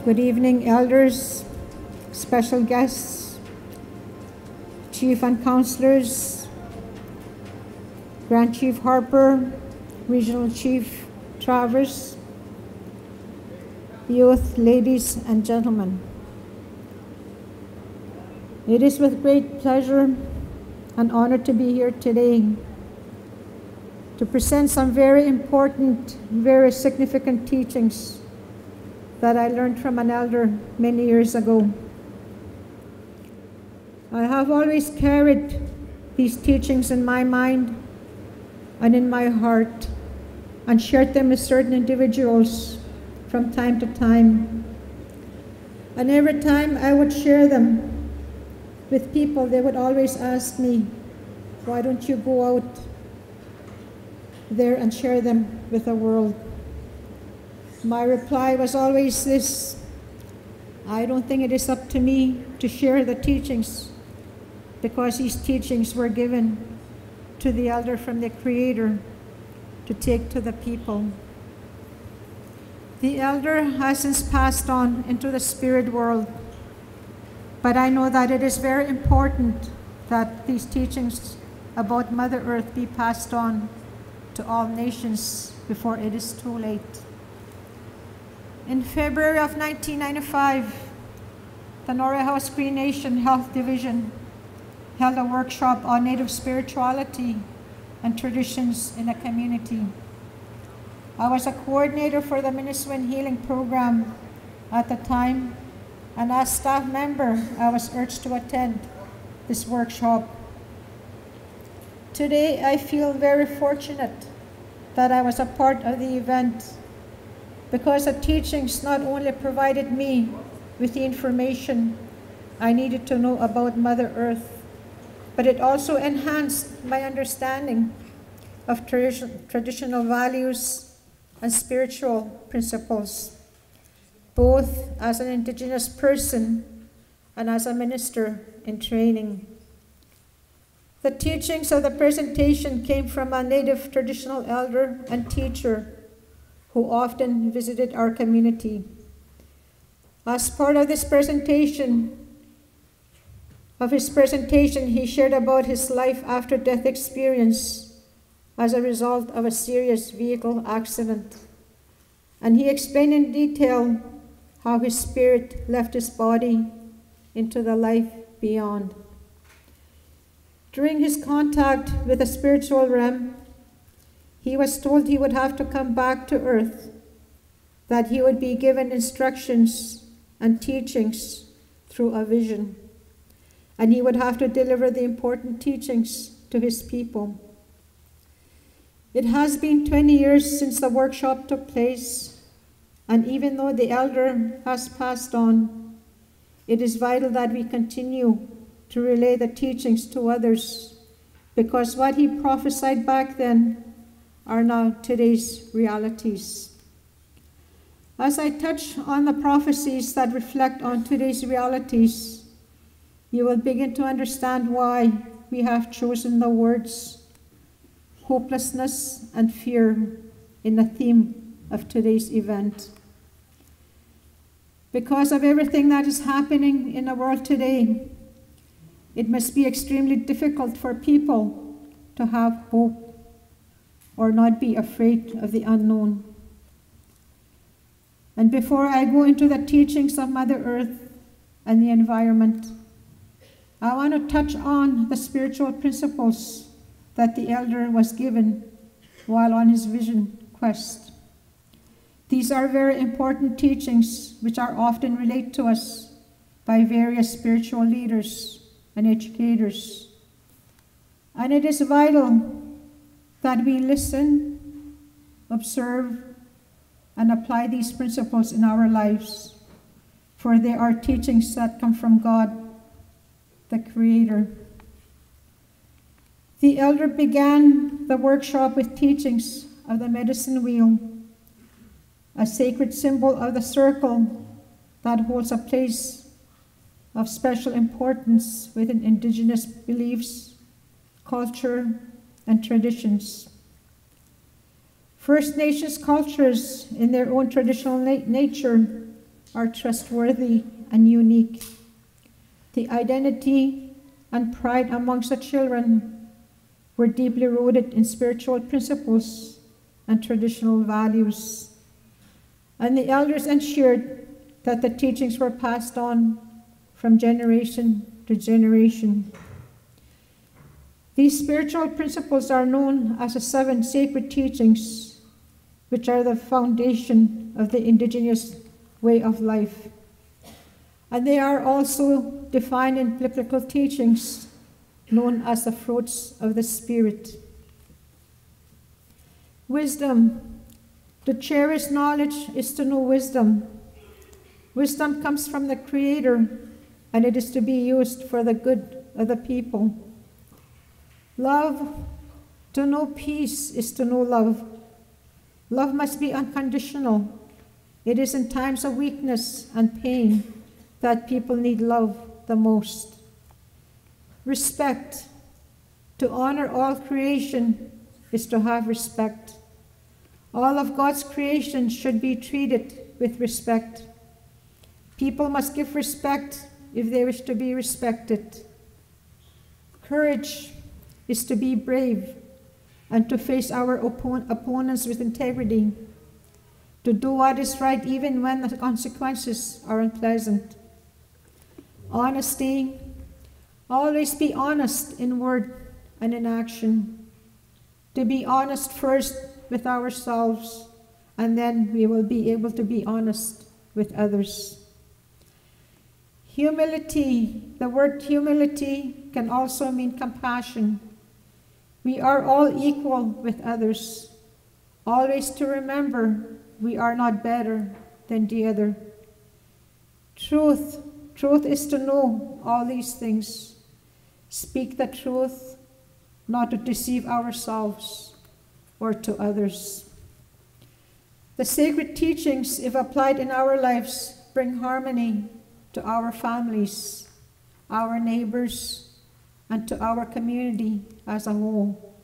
Good evening, elders, special guests, chief and councillors, Grand Chief Harper, Regional Chief Travers, youth, ladies and gentlemen. It is with great pleasure and honor to be here today to present some very important, very significant teachings that I learned from an elder many years ago. I have always carried these teachings in my mind and in my heart and shared them with certain individuals from time to time. And every time I would share them with people, they would always ask me, why don't you go out there and share them with the world? My reply was always this: I don't think it is up to me to share the teachings, because these teachings were given to the elder from the Creator to take to the people. The elder has since passed on into the spirit world, but I know that it is very important that these teachings about Mother Earth be passed on to all nations before it is too late. In February of 1995, the Norway Cree Nation Health Division held a workshop on Native spirituality and traditions in a community. I was a coordinator for the Minnesota Healing Program at the time, and as staff member, I was urged to attend this workshop. Today, I feel very fortunate that I was a part of the event, because the teachings not only provided me with the information I needed to know about Mother Earth, but it also enhanced my understanding of traditional values and spiritual principles, both as an Indigenous person and as a minister in training. The teachings of the presentation came from a Native traditional elder and teacher who often visited our community. As part of his presentation, he shared about his life after death experience as a result of a serious vehicle accident. And he explained in detail how his spirit left his body into the life beyond. During his contact with the spiritual realm, he was told he would have to come back to earth, that he would be given instructions and teachings through a vision, and he would have to deliver the important teachings to his people. It has been 20 years since the workshop took place, and even though the elder has passed on, it is vital that we continue to relay the teachings to others, because what he prophesied back then are now today's realities. As I touch on the prophecies that reflect on today's realities, you will begin to understand why we have chosen the words hopelessness and fear in the theme of today's event. Because of everything that is happening in the world today, it must be extremely difficult for people to have hope or not be afraid of the unknown. And before I go into the teachings of Mother Earth and the environment, I want to touch on the spiritual principles that the elder was given while on his vision quest. These are very important teachings which are often relayed to us by various spiritual leaders and educators. And it is vital that we listen, observe, and apply these principles in our lives, for they are teachings that come from God, the Creator. The elder began the workshop with teachings of the medicine wheel, a sacred symbol of the circle that holds a place of special importance within Indigenous beliefs, culture, and traditions. First Nations cultures, in their own traditional nature, are trustworthy and unique. The identity and pride amongst the children were deeply rooted in spiritual principles and traditional values. And the elders ensured that the teachings were passed on from generation to generation. These spiritual principles are known as the 7 sacred teachings, which are the foundation of the indigenous way of life. And they are also defined in biblical teachings known as the fruits of the Spirit. Wisdom. To cherish knowledge is to know wisdom. Wisdom comes from the Creator, and it is to be used for the good of the people. Love. To know peace is to know love. Love must be unconditional. It is in times of weakness and pain that people need love the most. Respect. To honor all creation is to have respect. All of God's creation should be treated with respect. People must give respect if they wish to be respected. Courage is to be brave and to face our opponents with integrity, to do what is right even when the consequences are unpleasant. Honesty. Always be honest in word and in action. To be honest first with ourselves, and then we will be able to be honest with others. Humility. The word humility can also mean compassion. We are all equal with others. Always to remember we are not better than the other. Truth. Truth is to know all these things. Speak the truth, not to deceive ourselves or to others. The sacred teachings, if applied in our lives, bring harmony to our families, our neighbors, and to our community as a whole.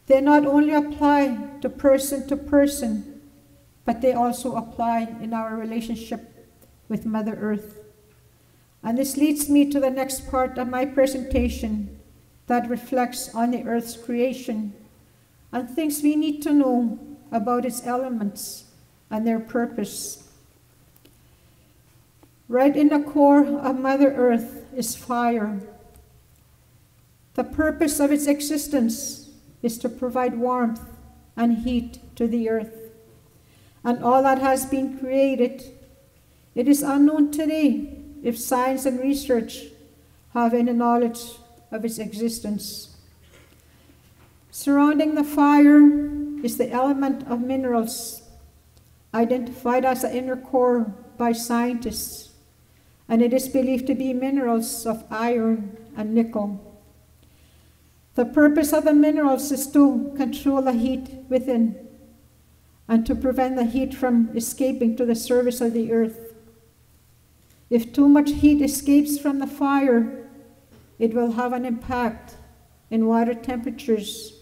They not only apply to person, but they also apply in our relationship with Mother Earth. And this leads me to the next part of my presentation that reflects on the Earth's creation and things we need to know about its elements and their purpose. Right in the core of Mother Earth is fire. The purpose of its existence is to provide warmth and heat to the earth. And all that has been created, it is unknown today if science and research have any knowledge of its existence. Surrounding the fire is the element of minerals, identified as the inner core by scientists, and it is believed to be minerals of iron and nickel. The purpose of the minerals is to control the heat within and to prevent the heat from escaping to the surface of the earth. If too much heat escapes from the fire, it will have an impact in water temperatures,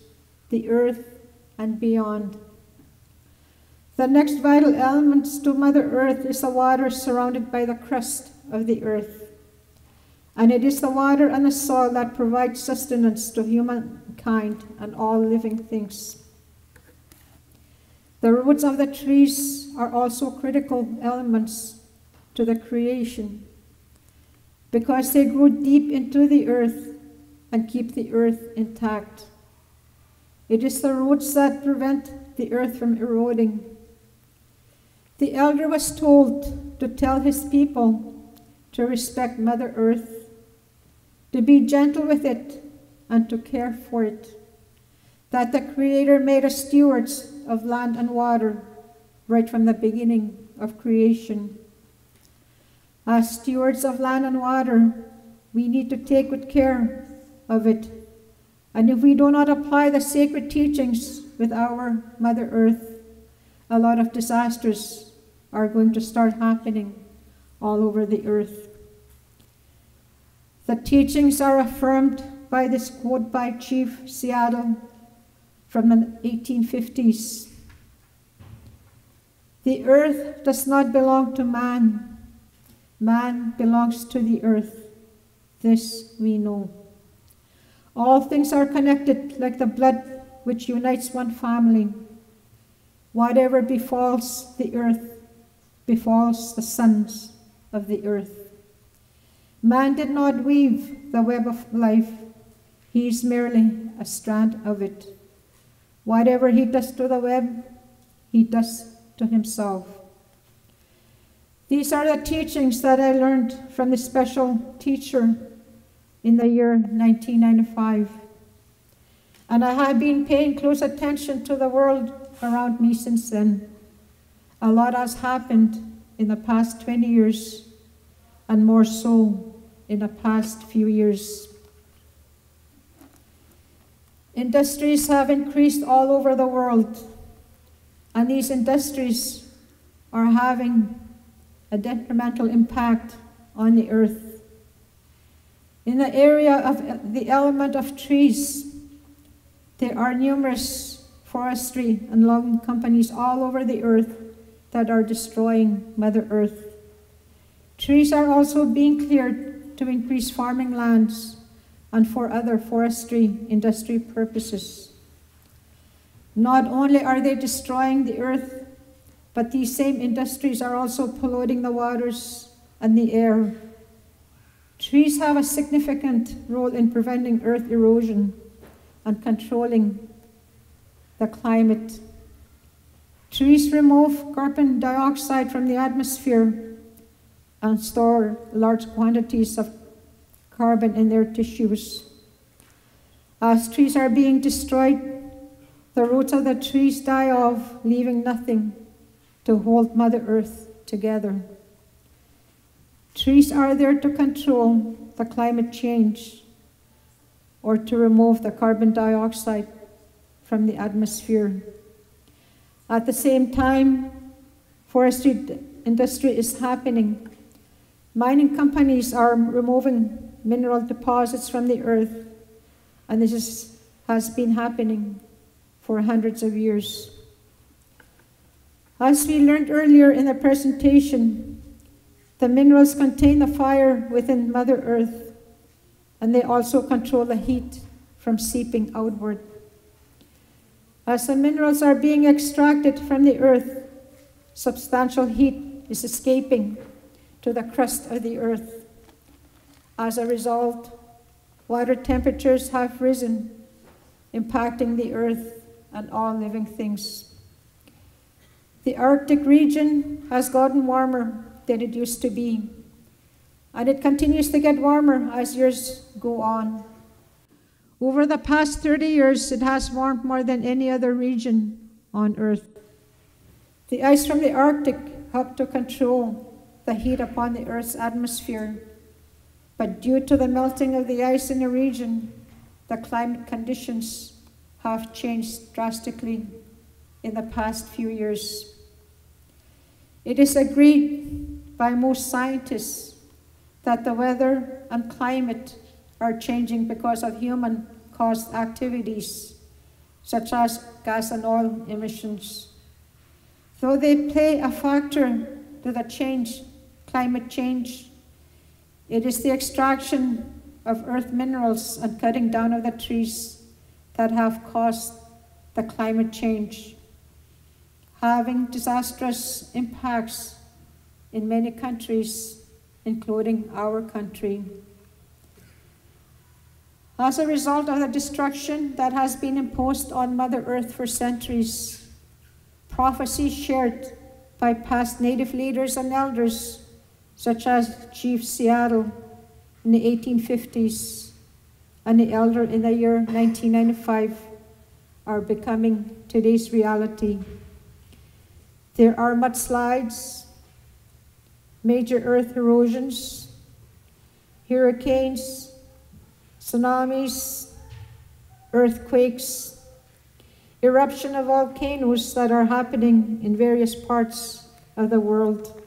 the earth, and beyond. The next vital element to Mother Earth is the water surrounded by the crust of the earth. And it is the water and the soil that provide sustenance to humankind and all living things. The roots of the trees are also critical elements to the creation because they grow deep into the earth and keep the earth intact. It is the roots that prevent the earth from eroding. The elder was told to tell his people to respect Mother Earth, to be gentle with it, and to care for it, that the Creator made us stewards of land and water right from the beginning of creation. As stewards of land and water, we need to take good care of it. And if we do not apply the sacred teachings with our Mother Earth, a lot of disasters are going to start happening all over the earth. The teachings are affirmed by this quote by Chief Seattle from the 1850s. The earth does not belong to man. Man belongs to the earth. This we know. All things are connected like the blood which unites one family. Whatever befalls the earth befalls the sons of the earth. Man did not weave the web of life. He is merely a strand of it. Whatever he does to the web, he does to himself. These are the teachings that I learned from the special teacher in the year 1995. And I have been paying close attention to the world around me since then. A lot has happened in the past 20 years, and more so in the past few years. Industries have increased all over the world, and these industries are having a detrimental impact on the earth. In the area of the element of trees, there are numerous forestry and logging companies all over the earth that are destroying Mother Earth. Trees are also being cleared to increase farming lands and for other forestry industry purposes. Not only are they destroying the earth, but these same industries are also polluting the waters and the air. Trees have a significant role in preventing earth erosion and controlling the climate. Trees remove carbon dioxide from the atmosphere and store large quantities of carbon in their tissues. As trees are being destroyed, the roots of the trees die off, leaving nothing to hold Mother Earth together. Trees are there to control the climate change or to remove the carbon dioxide from the atmosphere. At the same time, forestry industry is happening. Mining companies are removing mineral deposits from the earth, and this has been happening for hundreds of years. As we learned earlier in the presentation, the minerals contain the fire within Mother Earth, and they also control the heat from seeping outward. As the minerals are being extracted from the earth, substantial heat is escaping to the crust of the earth. As a result, water temperatures have risen, impacting the earth and all living things. The Arctic region has gotten warmer than it used to be, and it continues to get warmer as years go on. Over the past 30 years, it has warmed more than any other region on Earth. The ice from the Arctic helped to control the heat upon the Earth's atmosphere, but due to the melting of the ice in the region, the climate conditions have changed drastically in the past few years. It is agreed by most scientists that the weather and climate are changing because of human-caused activities, such as gas and oil emissions. Though they play a factor to the climate change, it is the extraction of earth minerals and cutting down of the trees that have caused the climate change, having disastrous impacts in many countries, including our country. As a result of the destruction that has been imposed on Mother Earth for centuries, prophecies shared by past Native leaders and elders, such as Chief Seattle in the 1850s and the elder in the year 1995, are becoming today's reality. There are mudslides, major earth erosions, hurricanes, tsunamis, earthquakes, eruption of volcanoes that are happening in various parts of the world.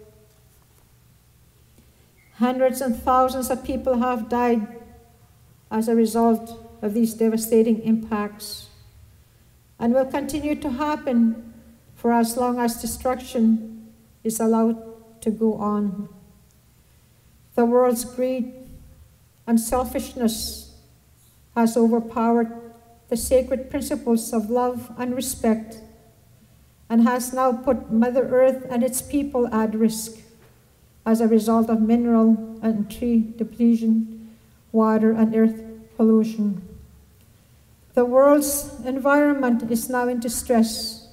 Hundreds and thousands of people have died as a result of these devastating impacts, and will continue to happen for as long as destruction is allowed to go on. The world's greed and selfishness has overpowered the sacred principles of love and respect, and has now put Mother Earth and its people at risk as a result of mineral and tree depletion, water and earth pollution. The world's environment is now in distress,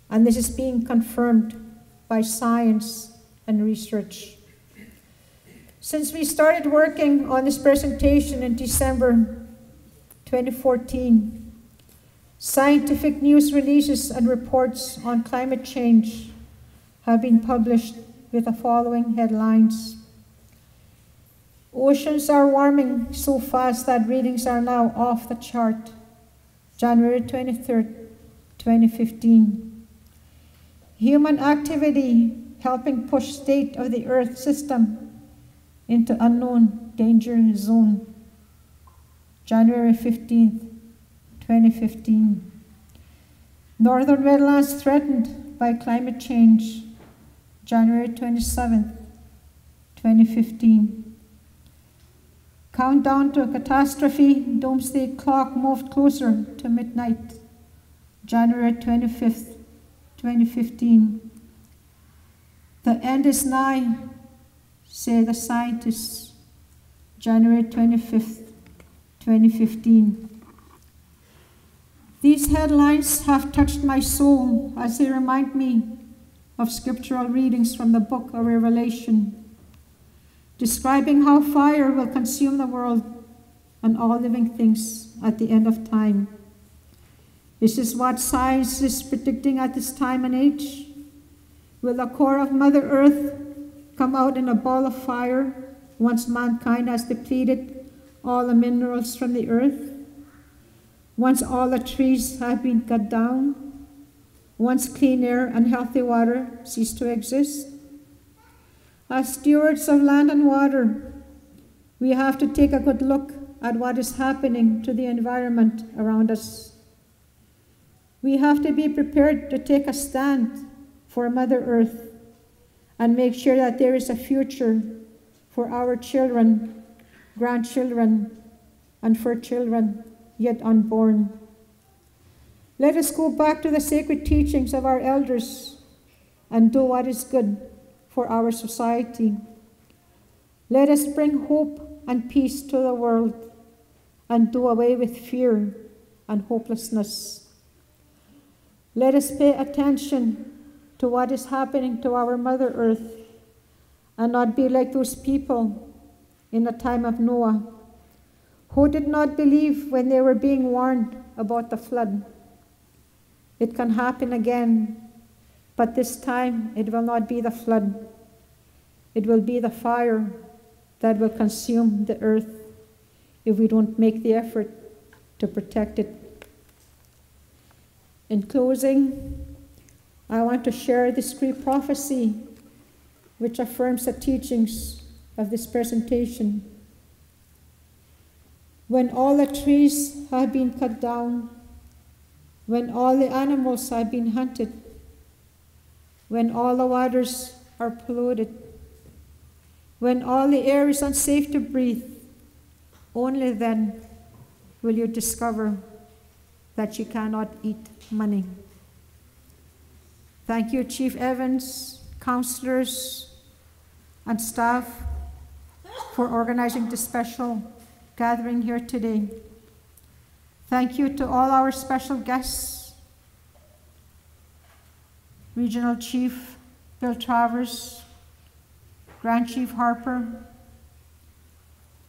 and this is being confirmed by science and research. Since we started working on this presentation in December 2014, scientific news releases and reports on climate change have been published with the following headlines. Oceans are warming so fast that readings are now off the chart. January 23rd, 2015. Human activity helping push state of the Earth system into unknown danger zone. January 15th, 2015. Northern wetlands threatened by climate change. January 27th, 2015. Countdown to a catastrophe, doomsday clock moved closer to midnight. January 25th, 2015. The end is nigh, say the scientists. January 25th, 2015. These headlines have touched my soul as they remind me of scriptural readings from the book of Revelation, describing how fire will consume the world and all living things at the end of time. This is what science is predicting at this time and age. Will the core of Mother Earth come out in a ball of fire once mankind has depleted all the minerals from the earth? Once all the trees have been cut down? Once clean air and healthy water cease to exist? As stewards of land and water, we have to take a good look at what is happening to the environment around us. We have to be prepared to take a stand for Mother Earth and make sure that there is a future for our children, grandchildren, and for children yet unborn. Let us go back to the sacred teachings of our elders and do what is good for our society. Let us bring hope and peace to the world and do away with fear and hopelessness. Let us pay attention to what is happening to our Mother Earth and not be like those people in the time of Noah who did not believe when they were being warned about the flood. It can happen again, but this time it will not be the flood. It will be the fire that will consume the earth if we don't make the effort to protect it. In closing, I want to share this Cree prophecy which affirms the teachings of this presentation. When all the trees have been cut down, when all the animals have been hunted, when all the waters are polluted, when all the air is unsafe to breathe, only then will you discover that you cannot eat money. Thank you, Chief Evans, counselors, and staff for organizing this special gathering here today. Thank you to all our special guests, Regional Chief Bill Travers, Grand Chief Harper,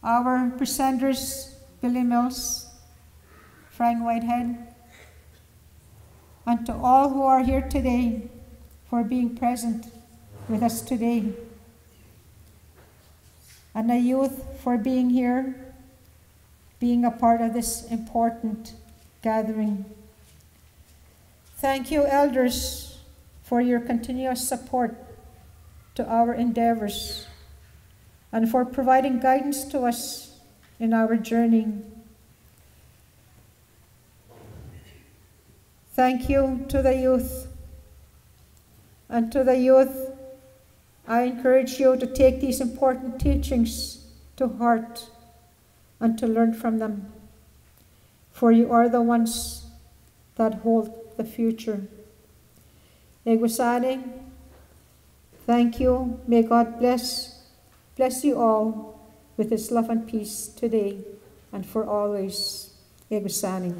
our presenters, Billy Mills, Frank Whitehead, and to all who are here today for being present with us today, and the youth for being here, being a part of this important gathering. Thank you, elders, for your continuous support to our endeavors and for providing guidance to us in our journey. Thank you to the youth and to the youth I encourage you to take these important teachings to heart and to learn from them, for you are the ones that hold the future. Egusani, thank you. May God bless you all with his love and peace today and for always. Egusani.